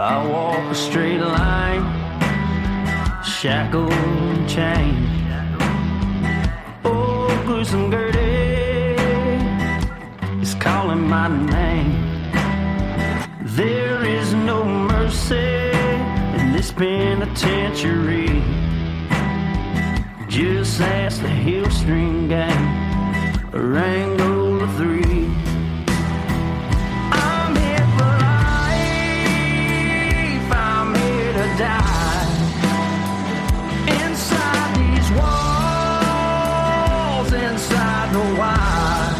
I walk a straight line, shackled and chained. Oh, Gruesome Gertie is calling my name. There is no mercy in this penitentiary. Just ask the Hillstring Gang or Angola 3. I'm here for life, I'm here to die. Inside these walls, inside the wire.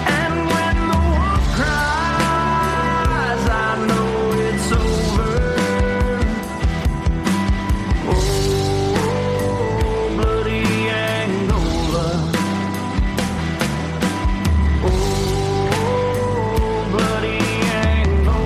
And when the wolf cries, I know it's over. Oh, bloody Angola. Oh, bloody Angola.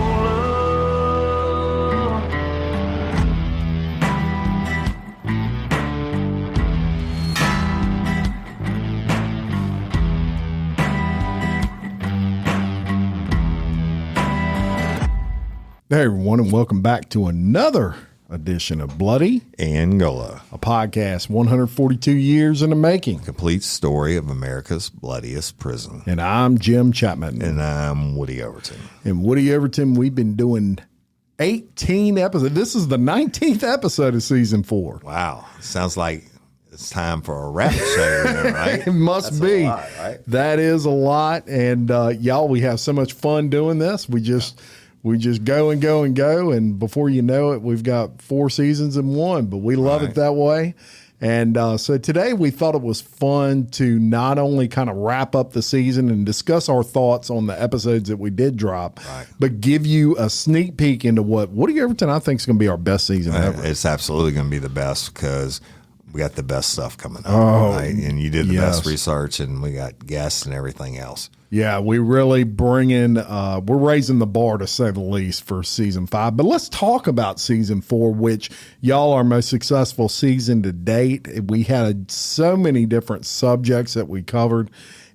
Hey everyone, and welcome back to another edition of Bloody Angola, a podcast 142 years in the making. complete story of America's bloodiest prison. And I'm Jim Chapman. And I'm Woody Overton. And Woody Overton, we've been doing 18 episodes. This is the 19th episode of season 4. Wow. Sounds like it's time for a rap show, right? It must That's be. a lot, right? That is a lot. And y'all, we have so much fun doing this. We just go and go and go. And before you know it, we've got 4 seasons in one, but we love it that way. And so today we thought it was fun to not only kind of wrap up the season and discuss our thoughts on the episodes that we did drop, but give you a sneak peek into what Woody Overton, I think, is going to be our best season ever. It's absolutely going to be the best because we got the best stuff coming up. Oh, right? And you did the yes. best research, and we got guests and everything else. Yeah, we really bring in, we're raising the bar to say the least for season 5. But let's talk about season 4, which y'all our most successful season to date. We had so many different subjects that we covered.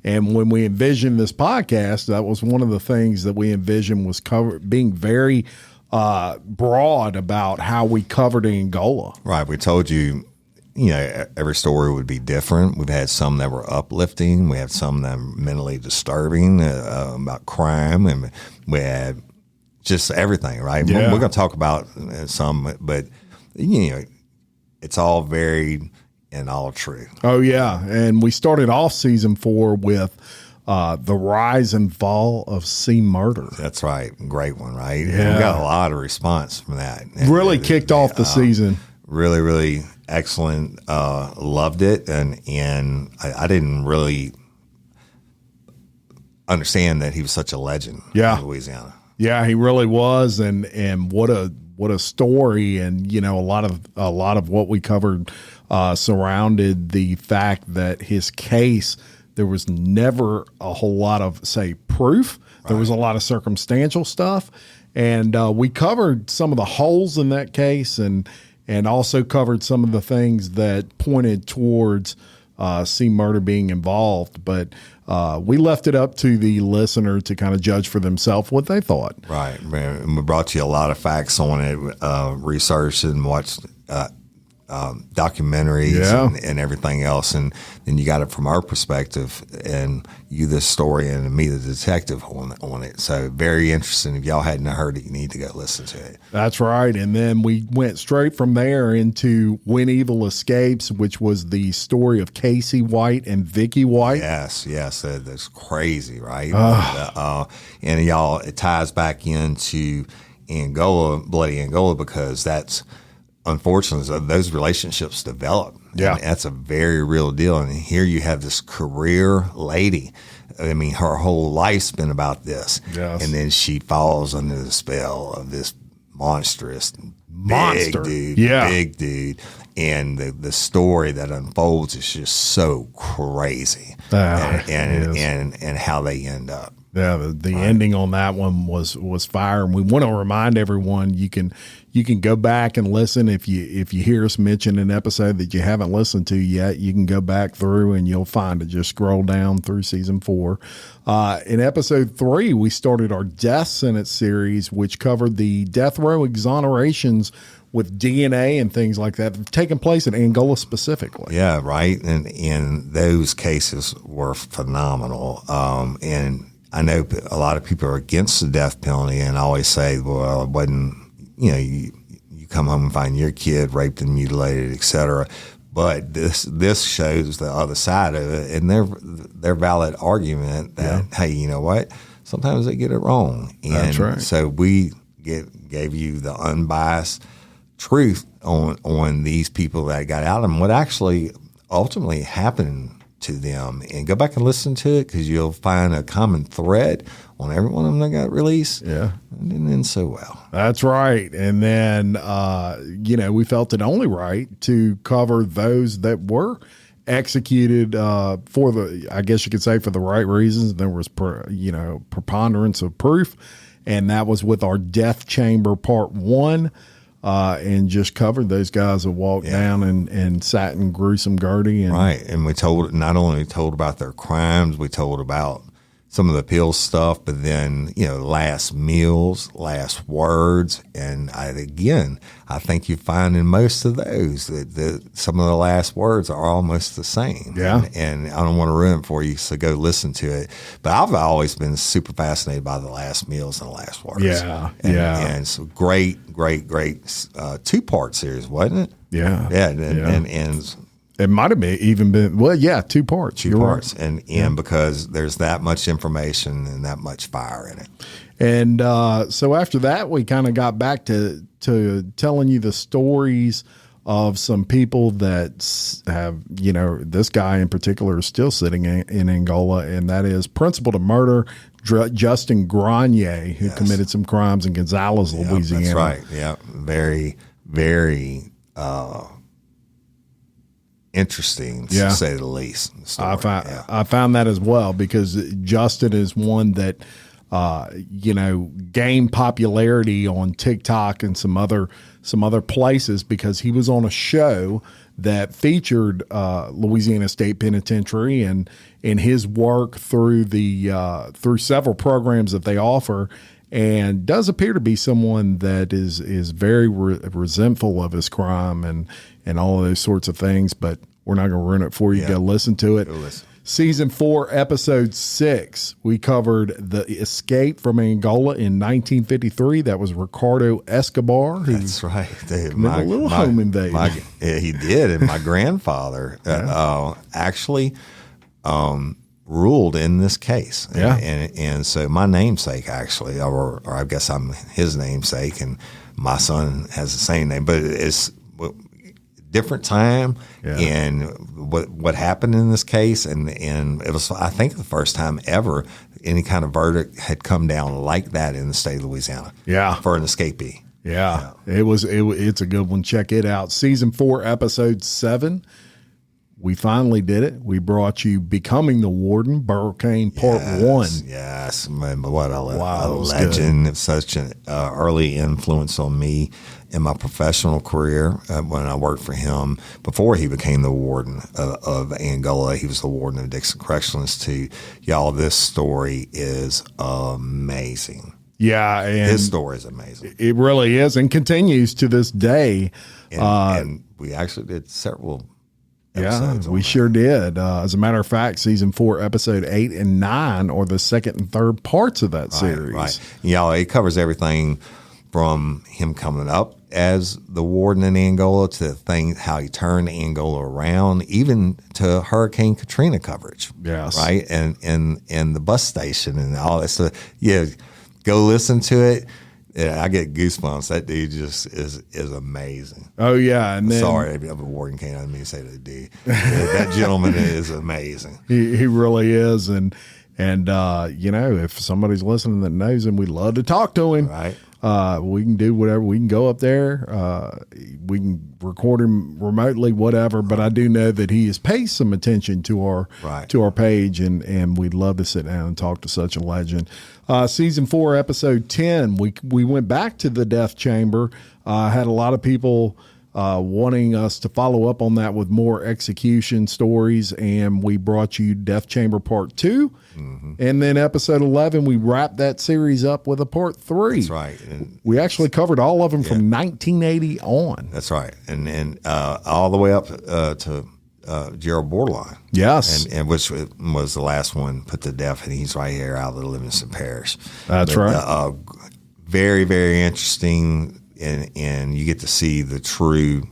And when we envisioned this podcast, that was one of the things that we envisioned was being very broad about how we covered Angola. Right. We told you, every story would be different. We've had some that were uplifting. We had some that were mentally disturbing about crime. And we had just everything, right? Yeah. We're going to talk about some, but, it's all varied and all true. Oh, yeah. And we started off season 4 with the Rise and Fall of C-Murder. That's right. Great one, right? Yeah. And we got a lot of response from that. And Really kicked off the season. Really, really excellent. Loved it. And I didn't really understand that he was such a legend in Louisiana. Yeah, he really was. And what a story. And, a lot of what we covered surrounded the fact that his case, there was never a whole lot of, say, proof. There was a lot of circumstantial stuff. And we covered some of the holes in that case and also covered some of the things that pointed towards C-Murder being involved. But we left it up to the listener to kind of judge for themselves what they thought. Right. And we brought you a lot of facts on it, researched and watched documentaries and everything else. And then you got it from our perspective and you, the story, and me, the detective on it. So very interesting. If y'all hadn't heard it, you need to go listen to it. That's right. And then we went straight from there into When Evil Escapes, which was the story of Casey White and Vicky White. Yes. That's crazy, right? And y'all, it ties back into Angola, Bloody Angola, because that's, unfortunately, those relationships develop. Yeah. And that's a very real deal. And here you have this career lady. I mean, her whole life's been about this. Yes. And then she falls under the spell of this monstrous Monster. big dude. And the story that unfolds is just so crazy. And how they end up. Yeah, the ending on that one was fire, and we want to remind everyone you can go back and listen if you hear us mention an episode that you haven't listened to yet. You can go back through and you'll find it. Just scroll down through season 4. In episode 3, we started our death sentence series, which covered the death row exonerations with DNA and things like that taking place in Angola specifically. Yeah, right. And those cases were phenomenal. And I know a lot of people are against the death penalty and always say, well, it wasn't, you come home and find your kid raped and mutilated, et cetera. But this shows the other side of it, and their valid argument that, hey, you know what? Sometimes they get it wrong. And that's right. So we gave you the unbiased truth on these people that got out and what actually ultimately happened to them, and go back and listen to it because you'll find a common thread on every one of them that got released. Yeah. It didn't end so well. That's right. And then, we felt it only right to cover those that were executed for I guess you could say for the right reasons. There was, preponderance of proof, and that was with our Death Chamber Part 1. And just covered those guys that walked down and sat in Gruesome Gertie. Right. And we not only told about their crimes, we told about some of the pill stuff, but then, last meals, last words. And I think you find in most of those that some of the last words are almost the same. Yeah. And I don't want to ruin it for you, so go listen to it. But I've always been super fascinated by the last meals and the last words. Yeah. And it's a great 2-part series, wasn't it? Yeah. Yeah. And it might have even been 2 parts. 2 parts, and because there's that much information and that much fire in it. And so after that, we kind of got back to telling you the stories of some people that have, this guy in particular is still sitting in Angola, and that is principal to murder Justin Grenier, who committed some crimes in Gonzales, Louisiana. That's right. Yeah, very, very. Interesting, to say the least. I found that as well, because Justin is one that gained popularity on TikTok and some other places because he was on a show that featured Louisiana State Penitentiary and in his work through through several programs that they offer, and does appear to be someone that is very resentful of his crime and all of those sorts of things. But we're not going to ruin it for you. Go listen to it. Go listen. Season 4, episode 6, we covered the escape from Angola in 1953. That was Ricardo Escobar. That's right. My little home invasion. He did, and my grandfather actually ruled in this case. And so my namesake actually, or I guess I'm his namesake, and my son has the same name, but it's different time and what happened in this case, and it was, I think, the first time ever any kind of verdict had come down like that in the state of Louisiana. For an escapee. It's a good one. Check it out. Season 4, episode 7. We finally did it. We brought you Becoming the Warden, Hurricane Part 1. Yes. What a legend. It's such an early influence on me in my professional career when I worked for him. Before he became the warden of Angola, he was the warden of Dixon Correctional Institute. Y'all, this story is amazing. Yeah. And his story is amazing. It really is, and continues to this day. And we actually did several episodes. Yeah, we sure did. As a matter of fact, season 4, episode 8 and 9 are the second and third parts of that series. Right. Y'all, it covers everything from him coming up as the warden in Angola to how he turned Angola around, even to Hurricane Katrina coverage. Yes. Right. And the bus station and all that stuff. Yeah. Go listen to it. Yeah, I get goosebumps. That dude just is amazing. Oh yeah, and then, sorry, I'm a warden. Can't I mean to say that dude? That gentleman is amazing. He really is, and if somebody's listening that knows him, we'd love to talk to him. Right. We can do whatever. We can go up there. We can record him remotely, whatever. But I do know that he has paid some attention to our page, and we'd love to sit down and talk to such a legend. Season 4, episode 10. We went back to the death chamber. Had a lot of people wanting us to follow up on that with more execution stories, and we brought you Death Chamber Part 2. And then episode 11, we wrapped that series up with a Part 3. That's right. And we actually covered all of them from 1980 on. That's right. And all the way up to Gerald Borderline. Yes. And which was the last one put to death, and he's right here out of the Livingston Parish. That's right. Very, very interesting, and you get to see the true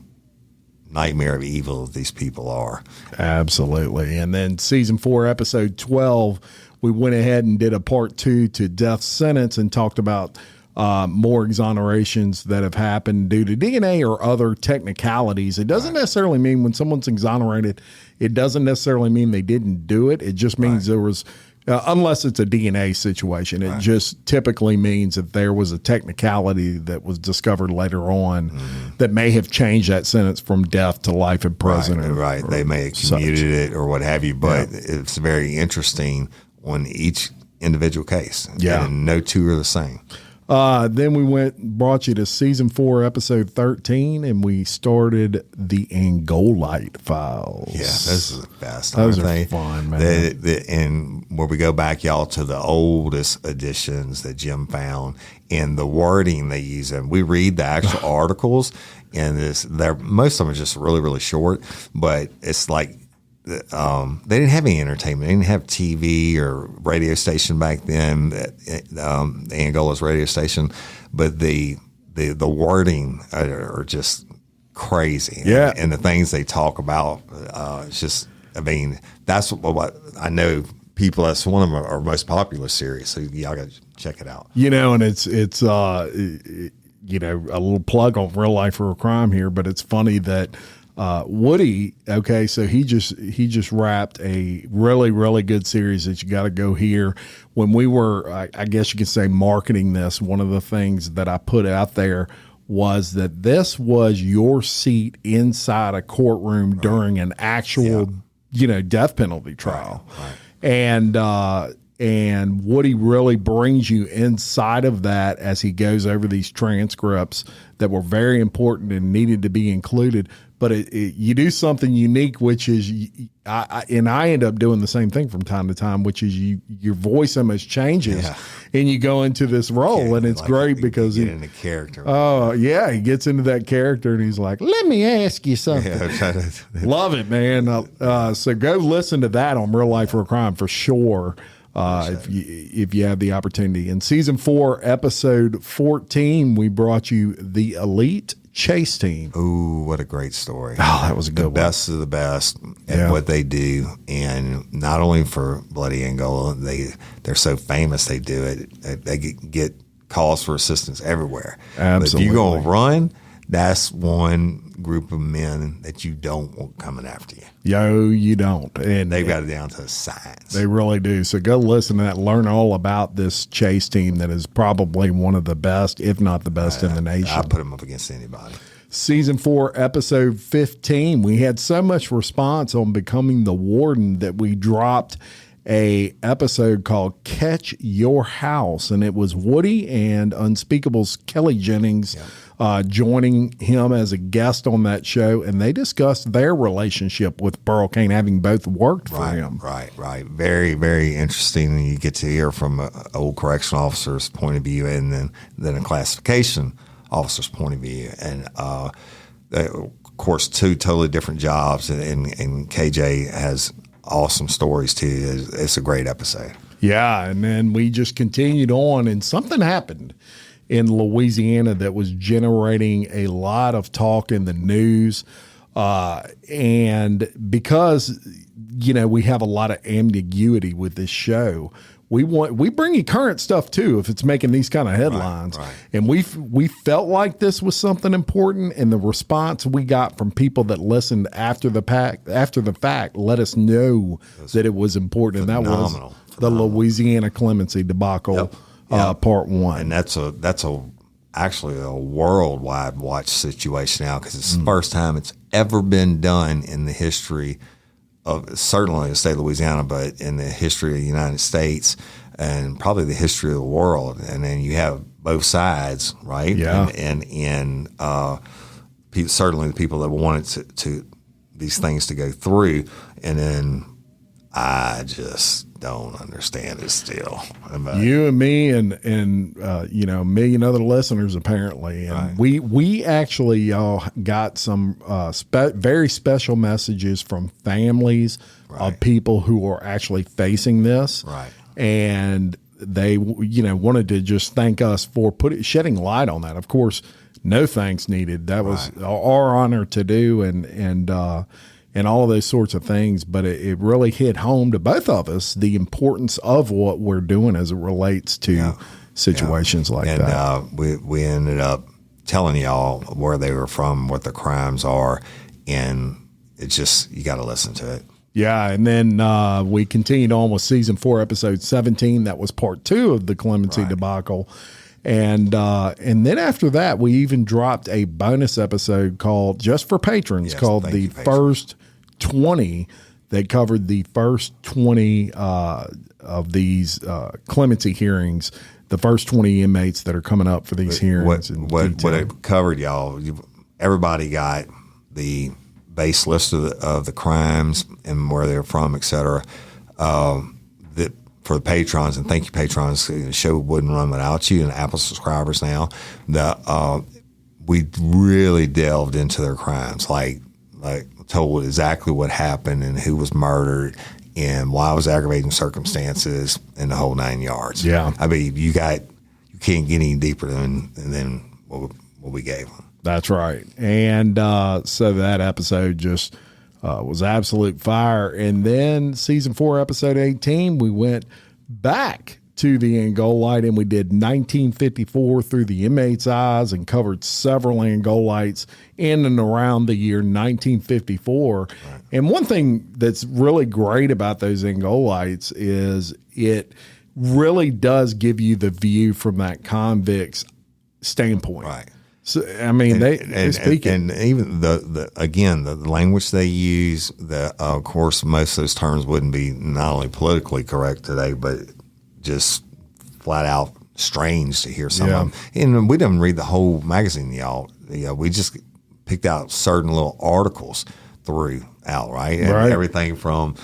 nightmare of evil that these people are. Absolutely. And then season 4, episode 12, we went ahead and did a part 2 to death sentence and talked about more exonerations that have happened due to DNA or other technicalities. It doesn't necessarily mean when someone's exonerated, it doesn't necessarily mean they didn't do it. It just means there was, unless it's a DNA situation, it just typically means that there was a technicality that was discovered later on that may have changed that sentence from death to life in prison. Right. They may have commuted it or what have you, but it's very interesting on each individual case. Yeah. And no two are the same. Then we brought you to season 4, episode 13, and we started the Angolite files. Yeah, this is the best. Those are fun, man. And where we go back, y'all, to the oldest editions that Jim found and the wording they use. And we read the actual articles, and most of them are just really, really short, but it's like, they didn't have any entertainment. They didn't have TV or radio station back then, Angola's radio station, but the wording are just crazy. Yeah. And the things they talk about, it's just, I mean, that's what I know people, that's one of our most popular series. So y'all got to check it out. And it's a little plug on Real Life or a Crime here, but it's funny that Woody, okay, so he just wrapped a really, really good series that you got to go hear. When we were, I guess you could say, marketing this, one of the things that I put out there was that this was your seat inside a courtroom during an actual, death penalty trial. Right. And Woody really brings you inside of that as he goes over these transcripts that were very important and needed to be included. But you do something unique, which is, I end up doing the same thing from time to time, which is your voice almost changes and you go into this role, and it's great because you get into character. Oh yeah, he gets into that character and he's like, "Let me ask you something." Love it, man. So go listen to that on Real Life or a Crime for sure. If you have the opportunity. In season 4, episode 14, we brought you the Elite Chase Team. Ooh, what a great story. Oh, that was a good one. The best of the best at what they do. And not only for Bloody Angola, they're so famous they do it. They get calls for assistance everywhere. Absolutely. But if you're going to run, that's one group of men that you don't want coming after you. Yo, you don't. And they've got it down to a science. They really do. So go listen to that. Learn all about this chase team that is probably one of the best, if not the best in the nation. I put them up against anybody. Season 4, episode 15. We had so much response on becoming the warden that we dropped a episode called Catch Your House, and it was Woody and Unspeakable's Kelly Jennings joining him as a guest on that show, and they discussed their relationship with Burl Cain, having both worked for him. Right. Very, very interesting. You get to hear from an old correctional officer's point of view, and then a classification officer's point of view, and of course, 2 totally different jobs, and KJ has awesome stories too. It's a great episode. Yeah, and then we just continued on, and something happened in Louisiana that was generating a lot of talk in the news. And because, we have a lot of ambiguity with this show, we bring you current stuff too, if it's making these kind of headlines. Right. And we felt like this was something important, and the response we got from people that listened after the fact let us know that it was important. Phenomenal. And that was the Louisiana clemency debacle. Part 1. And that's a actually a worldwide watch situation now because it's the first time it's ever been done in the history of certainly the state of Louisiana, but in the history of the United States and probably the history of the world. And then you have both sides, right? Yeah. And certainly the people that wanted to these things to go through. And then I just don't understand it still. You and me and a million other listeners apparently, and right. we actually got some very special messages from families of people who are actually facing this, right? And they wanted to just thank us for shedding light on that. Of course, no thanks needed. That was our honor to do, and all of those sorts of things. But it really hit home to both of us the importance of what we're doing as it relates to situations like that. And we ended up telling y'all where they were from, what the crimes are, and it's just you got to listen to it. Yeah, and then we continued on with season 4, episode 17. That was part 2 of the Clemency debacle. And then after that, we even dropped a bonus episode called, just for patrons, called The First 20, that covered the first 20 of these clemency hearings, the first 20 inmates that are coming up for these hearings. What it covered, y'all, everybody got the base list of the crimes and where they're from, et cetera. For the patrons, and thank you, patrons. The show wouldn't run without you, and Apple subscribers now. We really delved into their crimes, like told exactly what happened and who was murdered and why it was aggravating circumstances and the whole 9 yards. Yeah, I mean, you can't get any deeper than what we gave them. That's right. And so that episode just was absolute fire. And then season 4, episode 18, we went back to the Angolite and we did 1954 through the inmate's eyes and covered several Angolites in and around the year 1954. Right. And one thing that's really great about those Angolites is it really does give you the view from that convict's standpoint. Right. So, I mean, they speak it. And even the language they use, of course, most of those terms wouldn't be not only politically correct today, but just flat out strange to hear some of them. And we didn't read the whole magazine, y'all. We just picked out certain little articles throughout, right? And everything from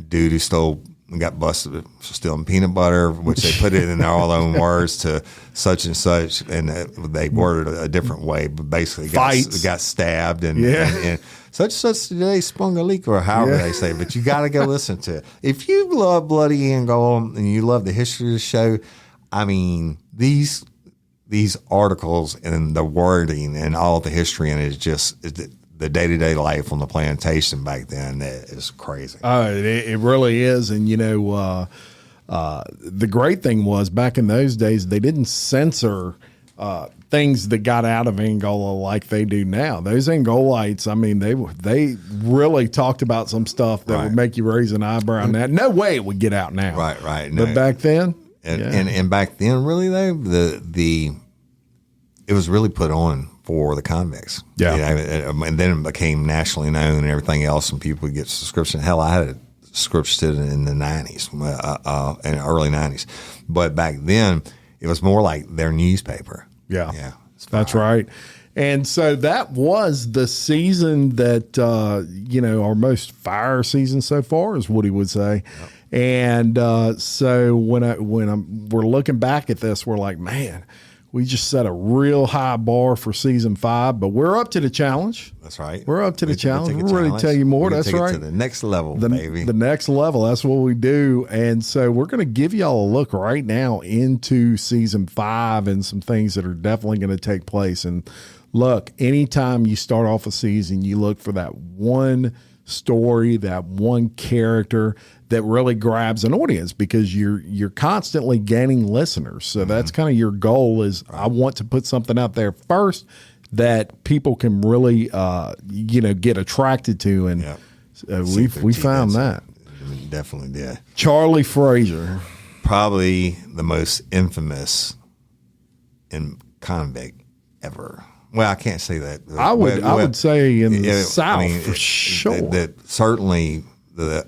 dude who got busted for stealing peanut butter, which they put it in all their own words, to such and such, and they worded it a different way, but basically got stabbed and such and such today sprung a leak, or however they say. But you got to go listen to it. If you love Bloody Angola and you love the history of the show, I mean, these articles and the wording and all the history in it is just the day-to-day life on the plantation back then is crazy. It really is. And, the great thing was back in those days, they didn't censor things that got out of Angola like they do now. Those Angolites, I mean, they really talked about some stuff that would make you raise an eyebrow. Now, no way it would get out now. Right. But back then, and back then, really though, it was really put on for the convicts. Yeah. And then it became nationally known and everything else, and people would get subscription. Hell, I had a subscription in the 90s, in the early 90s. But back then, it was more like their newspaper. Yeah. That's right. And so that was the season that, our most fire season so far, as Woody would say. Yep. And so when we're looking back at this, we're like, man, we just set a real high bar for season 5, but we're up to the challenge. That's right. We're up to the challenge. We'll really tell you more. That's right. To the next level, baby. The next level. That's what we do. And so we're going to give y'all a look right now into season 5 and some things that are definitely going to take place. And look, anytime you start off a season, you look for that one story, that one character that really grabs an audience, because you're constantly gaining listeners. So that's kind of your goal is I want to put something out there first that people can really, get attracted to. And we found that. We definitely did. Charlie Frazier. Probably the most infamous and convict ever. Well, I can't say that. I would say in the South for sure. That certainly the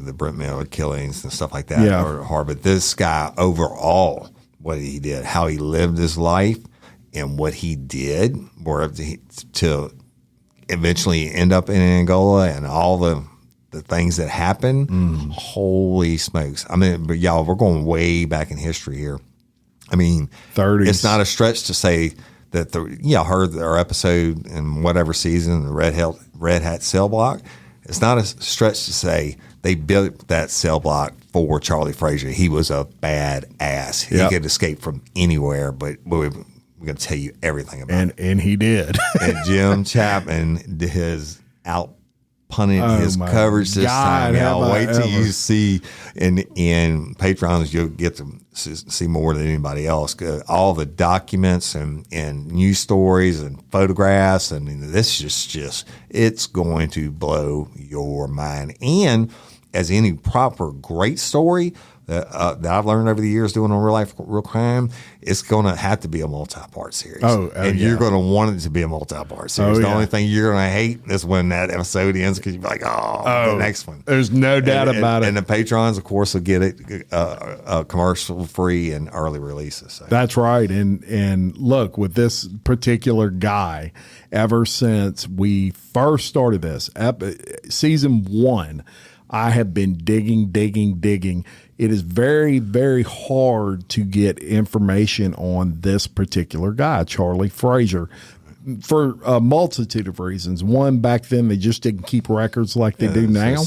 the Brent Miller killings and stuff like that are hard. But this guy overall, what he did, how he lived his life, and what he did, to eventually end up in Angola and all the things that happened. Holy smokes! I mean, but y'all, we're going way back in history here. I mean, 30s. It's not a stretch to say that I heard our episode in whatever season, the Red Hat cell block. It's not a stretch to say they built that cell block for Charlie Frazier. He was a bad ass. He could escape from anywhere, but we're going to tell you everything about it. And he did. And Jim Chapman his out punted his coverage this time. Y'all wait till you see in Patreons, you'll get to see more than anybody else. All the documents and news stories and photographs, and this is just it's going to blow your mind. And as any proper great story that I've learned over the years doing on real crime, it's going to have to be a multi-part series. And you're going to want it to be a multi-part series. The only thing you're going to hate is when that episode ends because you're like, the next one. There's no doubt about it. And the patrons, of course, will get it commercial free and early releases. So. That's right. And look, with this particular guy, ever since we first started this, season 1, I have been digging. It is very, very hard to get information on this particular guy, Charlie Frazier, for a multitude of reasons. One, back then they just didn't keep records like they do now.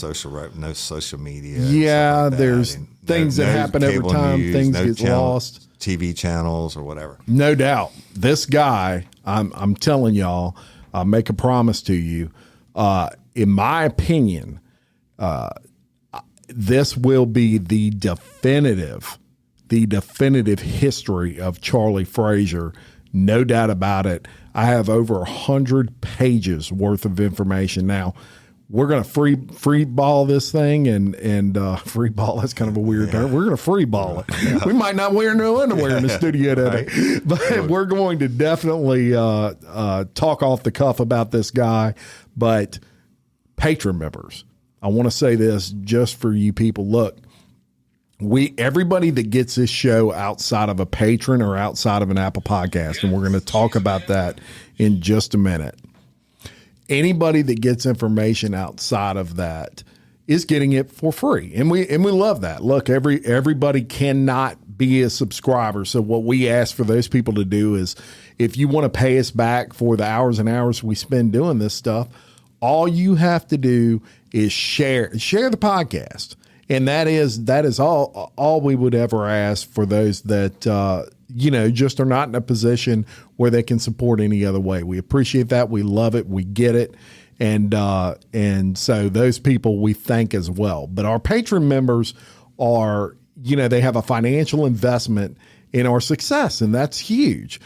No social media. Yeah, there's things that happen every time. Things get lost. TV channels or whatever. No doubt. This guy, I'm telling y'all, I'll make a promise to you. In my opinion, this will be the definitive history of Charlie Frazier. No doubt about it. I have over 100 pages worth of information. Now, we're going to free ball this thing and free ball, that's kind of a weird term. We're going to free ball it. Yeah. We might not wear no underwear in the studio today, but we're going to definitely talk off the cuff about this guy. But patron members, I want to say this just for you people. Look, everybody that gets this show outside of a patron or outside of an Apple podcast, and we're going to talk about that in just a minute. Anybody that gets information outside of that is getting it for free, and we love that. Look, everybody cannot be a subscriber, so what we ask for those people to do is, if you want to pay us back for the hours and hours we spend doing this stuff, all you have to do is share the podcast. And that is all we would ever ask for those that, just are not in a position where they can support any other way. We appreciate that. We love it. We get it. And so those people we thank as well. But our patron members are, they have a financial investment in our success, and that's huge.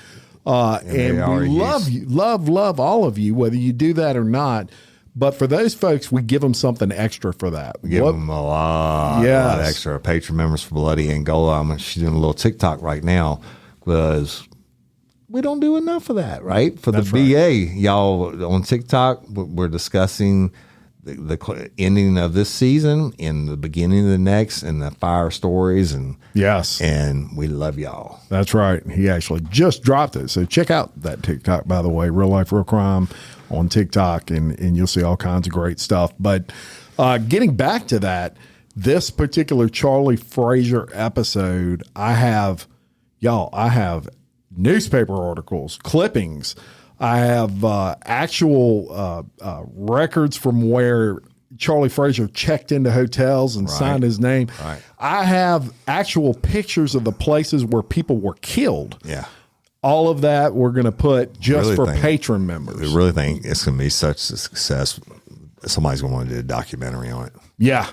And we love you, love all of you, whether you do that or not. But for those folks, we give them something extra for that. We give them a lot extra. Patron members for Bloody Angola. She's doing a little TikTok right now because we don't do enough of that, right? For That's the BA, y'all on TikTok, we're discussing the ending of this season and the beginning of the next and the fire stories. And we love y'all. That's right. He actually just dropped it. So check out that TikTok, by the way, Real Life, Real Crime on TikTok, and you'll see all kinds of great stuff. But getting back to that, this particular Charlie Frazier episode, I have newspaper articles, clippings. I have actual records from where Charlie Frazier checked into hotels and signed his name. Right. I have actual pictures of the places where people were killed. Yeah. All of that we're going to put just for patron members. I really think it's going to be such a success. Somebody's going to want to do a documentary on it. Yeah.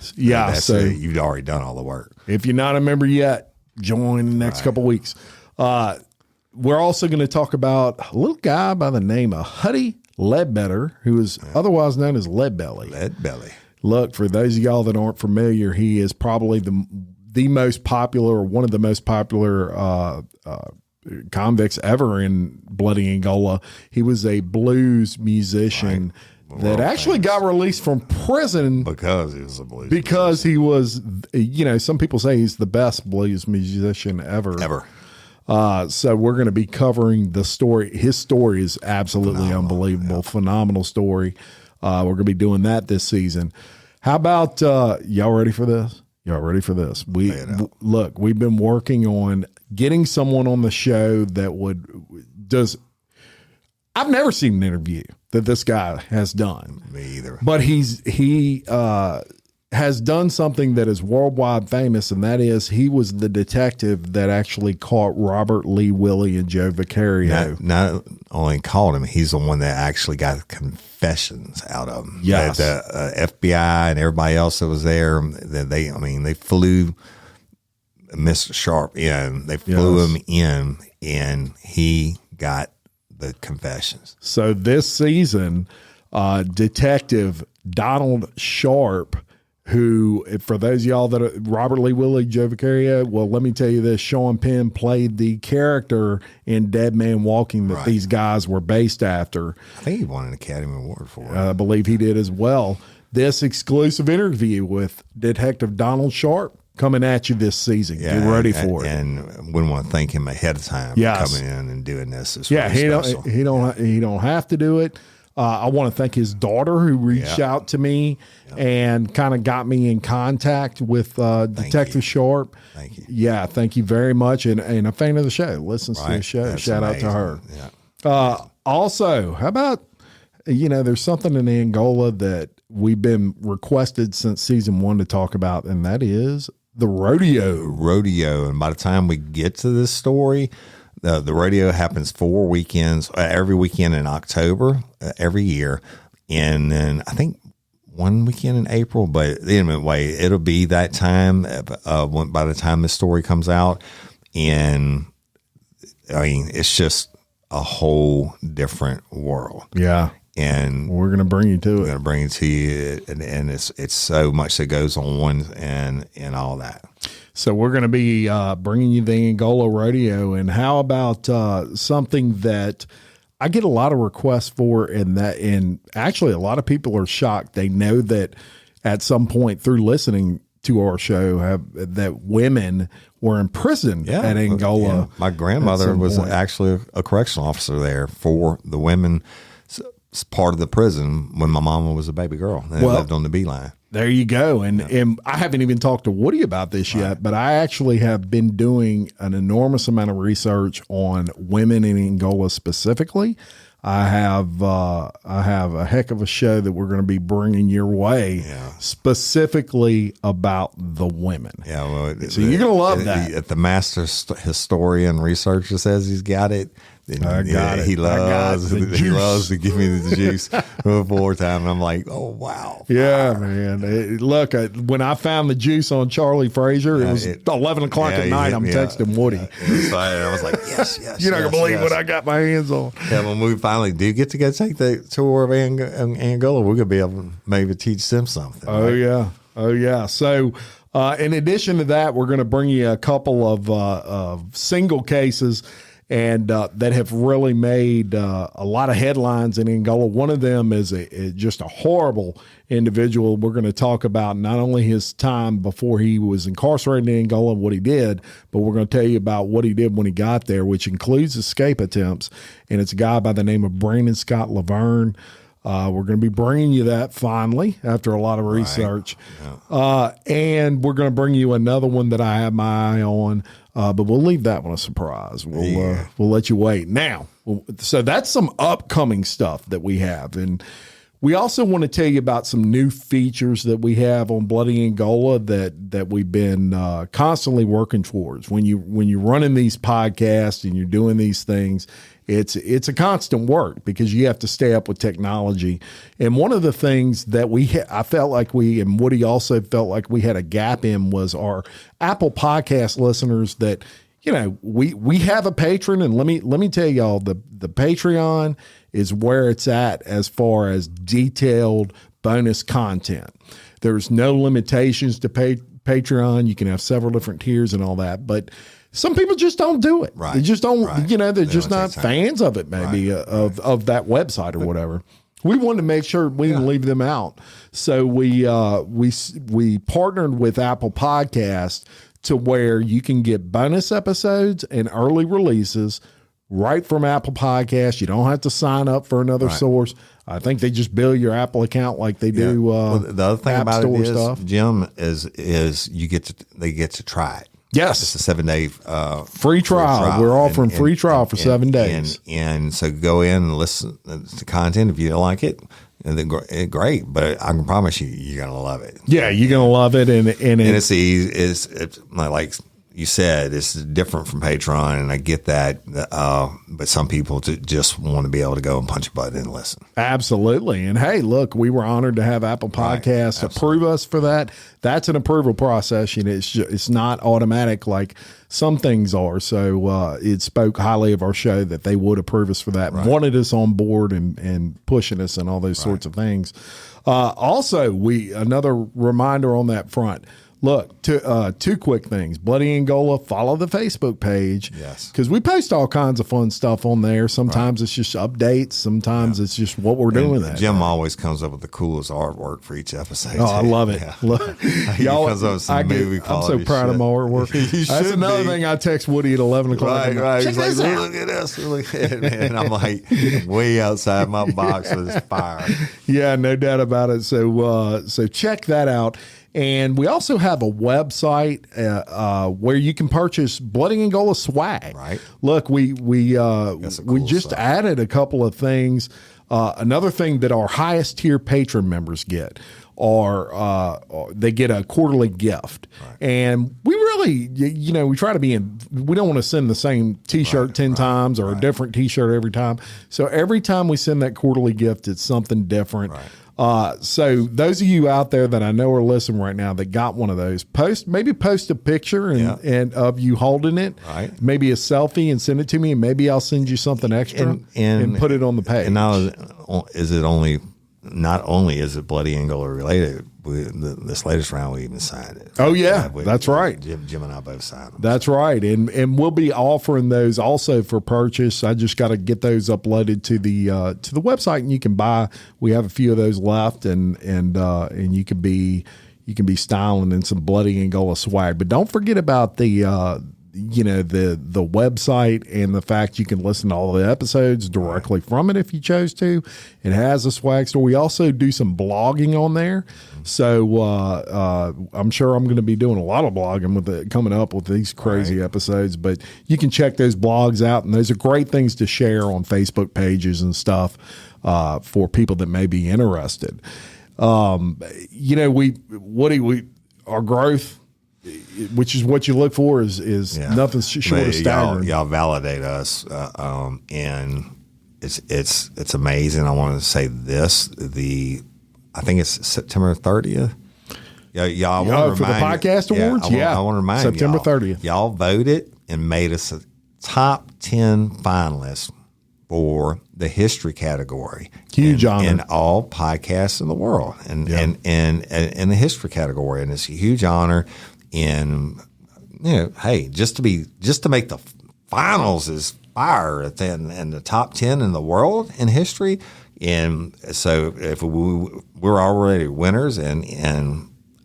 So you've already done all the work. If you're not a member yet, join the next couple weeks. We're also going to talk about a little guy by the name of Huddy Ledbetter, who is otherwise known as Leadbelly. Leadbelly. Look, for those of y'all that aren't familiar, he is probably the most popular, or one of the most popular convicts ever in Bloody Angola. He was a blues musician that actually got released from prison because he was a blues because he was, some people say he's the best blues musician ever. So we're going to be covering the story. His story is absolutely unbelievable, phenomenal story. We're going to be doing that this season. How about y'all ready for this? Y'all ready for this? Look, we've been working on getting someone on the show that I've never seen an interview that this guy has done. Me either. But he has done something that is worldwide famous, and that is he was the detective that actually caught Robert Lee Willie and Joe Vicario. Not only caught him, he's the one that actually got confessions out of him. Yes. The FBI and everybody else that was there, they flew Mr. Sharp in. They flew him in, and he got the confessions. So this season, Detective Donald Sharp, who, for those of y'all that are Robert Lee Willie, Joe Vicario, well, let me tell you this, Sean Penn played the character in Dead Man Walking that these guys were based after. I think he won an Academy Award for it. I believe he did as well. This exclusive interview with Detective Donald Sharp coming at you this season. Get ready for it. And we want to thank him ahead of time for coming in and doing this. It's really special. He don't have to do it. I want to thank his daughter who reached out to me and kind of got me in contact with Detective Sharp. Thank you. Yeah, thank you very much. And a fan of the show. Listens to the show. That's Shout amazing. out to her. Yeah. Also, how about, there's something in Angola that we've been requested since season 1 to talk about, and that is the rodeo. And by the time we get to this story, the rodeo happens 4 weekends, every weekend in October, every year. And then I think one weekend in April, but anyway, it'll be that time by the time this story comes out. And it's just a whole different world. Yeah. And we're going to bring you to it. We're going to bring it to you. And it's so much that goes on and all that. So we're going to be bringing you the Angola rodeo. And how about something that I get a lot of requests for, and actually a lot of people are shocked. They know that at some point through listening to our show that women were imprisoned at Angola. Yeah. My grandmother was actually a correctional officer there for the women. Part of the prison when my mama was a baby girl and lived on the Beeline. There you go. And I haven't even talked to Woody about this yet, but I actually have been doing an enormous amount of research on women in Angola specifically. I have a heck of a show that we're going to be bringing your way specifically about the women. Yeah, well, so you're going to love that. If the master historian researcher says he's got it, then he loves to give me the juice before time. And I'm like, oh, wow. Yeah, man. Look, when I found the juice on Charlie Frazier, it was 11 o'clock at night. I'm texting Woody. I was like, yes. You're not going to believe what I got my hands on. Yeah, when we finally do get to go take the tour of Angola, we're going to be able to maybe teach them something. Oh, right? Yeah. So, in addition to that, we're going to bring you a couple of single cases and that have really made a lot of headlines in Angola. One of them is just a horrible individual. We're going to talk about not only his time before he was incarcerated in Angola and what he did, but we're going to tell you about what he did when he got there, which includes escape attempts. And it's a guy by the name of Brandon Scott Laverne. We're going to be bringing you that finally after a lot of research. Right. And we're going to bring you another one that I have my eye on, but we'll leave that one a surprise. We'll let you wait. Now, so that's some upcoming stuff that we have. And we also want to tell you about some new features that we have on Bloody Angola that we've been constantly working towards. When you're running these podcasts and you're doing these things, it's a constant work because you have to stay up with technology. And one of the things that I felt like and Woody also felt like we had a gap in was our Apple Podcast listeners that, we have a patron, and let me tell y'all, the Patreon is where it's at as far as detailed bonus content. There's no limitations to Patreon. You can have several different tiers and all that, but some people just don't do it. Right. They just don't, Right. they're They just don't not take time. fans of it, maybe, of that website or whatever. We wanted to make sure we didn't leave them out. So we partnered with Apple Podcast to where you can get bonus episodes and early releases right from Apple Podcast. You don't have to sign up for another source. I think they just bill your Apple account like they do. Well, the other thing App about Store it is, stuff. Jim, is they get to try it. Yes. It's a 7-day Free trial. We're offering free trial for 7 days. And so go in and listen to content. If you don't like it, then great. But I can promise you're going to love it. Yeah, you're going to love it. And it's easy. It's like you said, it's different from Patreon, and I get that. But some people just want to be able to go and punch a button and listen. Absolutely. And hey, look, we were honored to have Apple Podcasts approve us for that. That's an approval process. It's not automatic like some things are. So it spoke highly of our show that they would approve us for that. Wanted us on board and pushing us and all those sorts of things. Also, another reminder on that front. Look, two quick things. Bloody Angola, follow the Facebook page. Yes. Because we post all kinds of fun stuff on there. Sometimes it's just updates. Sometimes it's just what we're doing. Jim always comes up with the coolest artwork for each episode. Oh, I love it. Yeah. Look, He comes up with some movie I'm so quality proud of shit. my artwork. You That's should another be. thing I text Woody at 11 o'clock. Right, right. Check He's this like, out. look at this. Look at it, man. I'm like way outside my box with this fire. Yeah, no doubt about it. So check that out. And we also have a website where you can purchase Bloody Angola swag. Right. Look, we cool just stuff. added a couple of things. Another thing that our highest tier patron members get are they get a quarterly gift. Right. And we really, we try to be we don't want to send the same T-shirt 10 times or a different T-shirt every time. So every time we send that quarterly gift, it's something different. Right. So those of you out there that I know are listening right now that got one of those, post a picture and of you holding it, maybe a selfie, and send it to me, and maybe I'll send you something extra and put it on the page. And now not only is it Bloody Angola related, this latest round we even signed it. Oh yeah, that's right. Jim and I both signed them. That's right, and we'll be offering those also for purchase. I just got to get those uploaded to the website, and you can buy. We have a few of those left, and you can be styling in some Bloody Angola swag. But don't forget about the website and the fact you can listen to all the episodes directly from it if you chose to. It has a swag store. We also do some blogging on there. So I'm sure I'm going to be doing a lot of blogging coming up with these crazy episodes, but you can check those blogs out, and those are great things to share on Facebook pages and stuff for people that may be interested. Our growth, which is what you look for, is nothing short of staggering. Y'all validate us, and it's amazing. I want to say this: I think it's September 30th. Y'all want to for the podcast awards. I want to remind September y'all, 30th. Y'all voted and made us a top 10 finalists for the history category. Huge honor in all podcasts in the world, and in the history category, and it's a huge honor. And hey, just to make the finals is fire, and the top 10 in the world in history. And so if we're already winners, and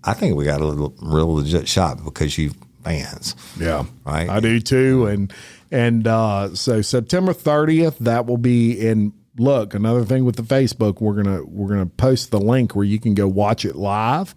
I think we got a real legit shot because you fans. Yeah, right. I do too. And so September 30th, that will be in. Look, another thing with the Facebook, we're gonna post the link where you can go watch it live.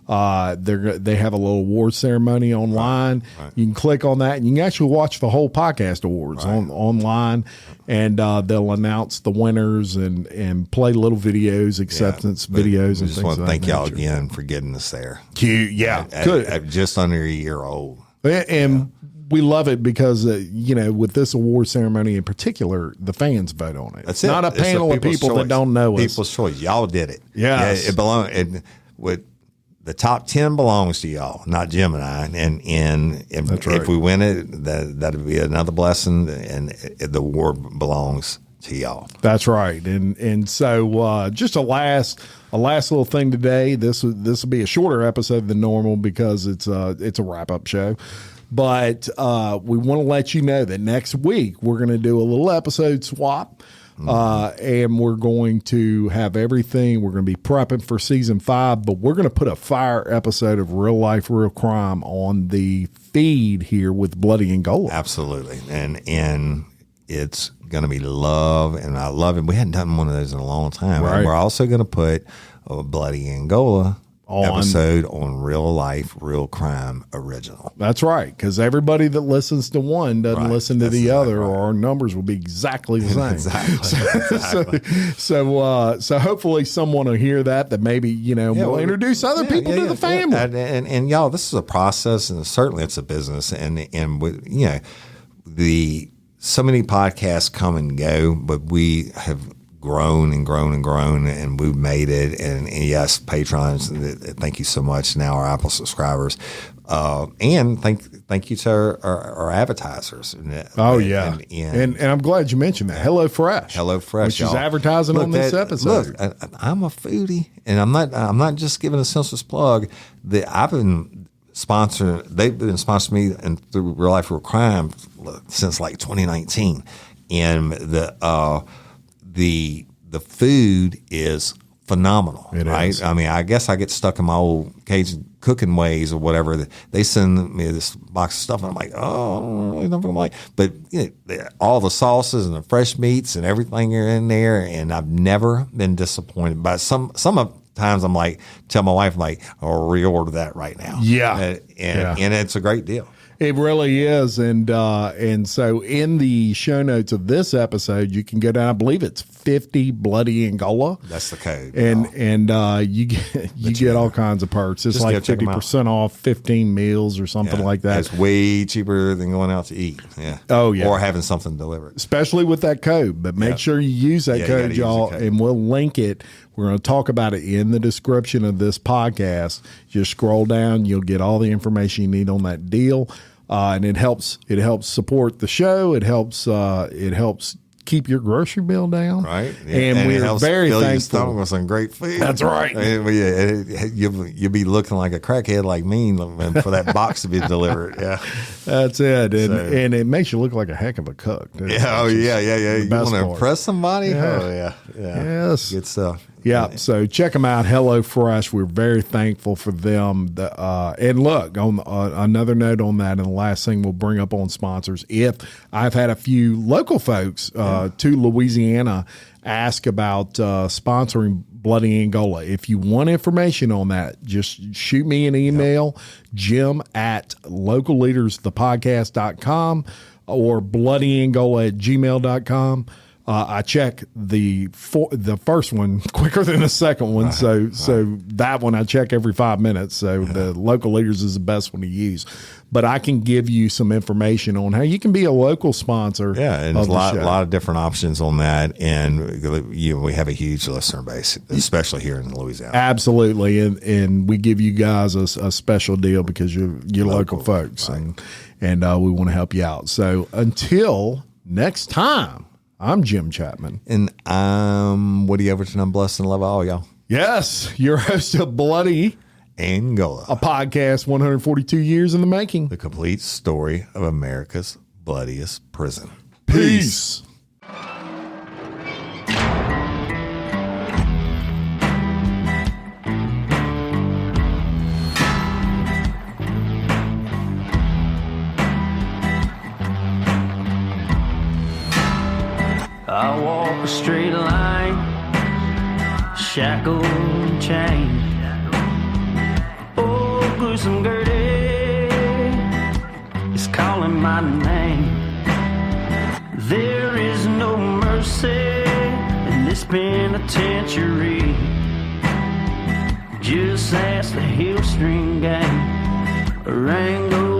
They have a little award ceremony online. Right. You can click on that, and you can actually watch the whole podcast awards online, and they'll announce the winners and play little videos, acceptance videos. I and just things want to of thank that y'all nature. again for getting us there. Good. At just under a year old, and we love it because with this award ceremony in particular, the fans vote on it. That's it's not a panel of people that don't know us. People's choice. Y'all did it. Yes. It belongs. The top 10 belongs to y'all, not Jim and I. And That's right. if we win it, that'd be another blessing, and the award belongs to y'all. That's right. And so just a last little thing today. This will be a shorter episode than normal because it's a wrap up show. But we want to let you know that next week we're going to do a little episode swap. And we're going to have everything. We're going to be prepping for season 5, but we're going to put a fire episode of Real Life, Real Crime on the feed here with Bloody Angola. Absolutely. And it's going to be love, and I love it. We hadn't done one of those in a long time. Right. And we're also going to put a Bloody Angola episode on Real Life, Real Crime original. That's right, because everybody that listens to one doesn't listen to the other, or our numbers will be exactly the same. Exactly. So hopefully someone will hear that maybe will introduce other people to the family. And y'all, this is a process, and certainly it's a business, and so many podcasts come and go, but we have grown and grown and grown, and we've made it. And yes, patrons, thank you so much. Now our Apple subscribers, and thank you to our advertisers. Oh yeah, and I'm glad you mentioned that. HelloFresh, which is advertising on this episode. Look, I'm a foodie, and I'm not just giving a senseless plug. I've been sponsoring. They've been sponsoring me and through Real Life, Real Crime since like 2019, and the food is phenomenal, right? I mean, I guess I get stuck in my old Cajun cooking ways or whatever. They send me this box of stuff, and I'm like, oh, I don't really know what I'm like. But all the sauces and the fresh meats and everything are in there, and I've never been disappointed. But some of times I'm like, tell my wife, I'm like, I'll reorder that right now. Yeah. And it's a great deal. It really is, and so in the show notes of this episode, you can go down. I believe it's 50 Bloody Angola. That's the code, and you get all kinds of perks. It's like 50% off 15 meals or something like that. It's way cheaper than going out to eat. Yeah. Oh yeah. Or having something delivered, especially with that code. But make sure you use that code, y'all, and we'll link it. We're going to talk about it in the description of this podcast. Just scroll down. You'll get all the information you need on that deal. And it helps support the show. It helps keep your grocery bill down. Right. Yeah. And we're very thankful with some great food. That's right. You'll be looking like a crackhead like me for that box to be delivered. Yeah. That's it. And it makes you look like a heck of a cook. Yeah. You want to impress somebody? Yeah. Oh, yeah. Yes. Good stuff. Yeah, so check them out, HelloFresh. We're very thankful for them. And look, on another note on that, and the last thing we'll bring up on sponsors, if I've had a few local folks to Louisiana ask about sponsoring Bloody Angola. If you want information on that, just shoot me an email, jim@localleadersthepodcast.com or bloodyangola@gmail.com. I check the first one quicker than the second one, so that one I check every 5 minutes. So the local leaders is the best one to use. But I can give you some information on how you can be a local sponsor. Yeah, and there's a lot of different options on that, and we have a huge listener base, especially here in Louisiana. Absolutely, and we give you guys a special deal because you're local folks, right. and we want to help you out. So until next time. I'm Jim Chapman. And I'm Woody Overton. I'm blessed and love all y'all. Yes, your host of Bloody Angola, a podcast 142 years in the making. The complete story of America's bloodiest prison. Peace. I walk a straight line, shackled and chained. Oh, Gruesome Gertie is calling my name. There is no mercy in this penitentiary. Just ask the Hill String Gang or Angola.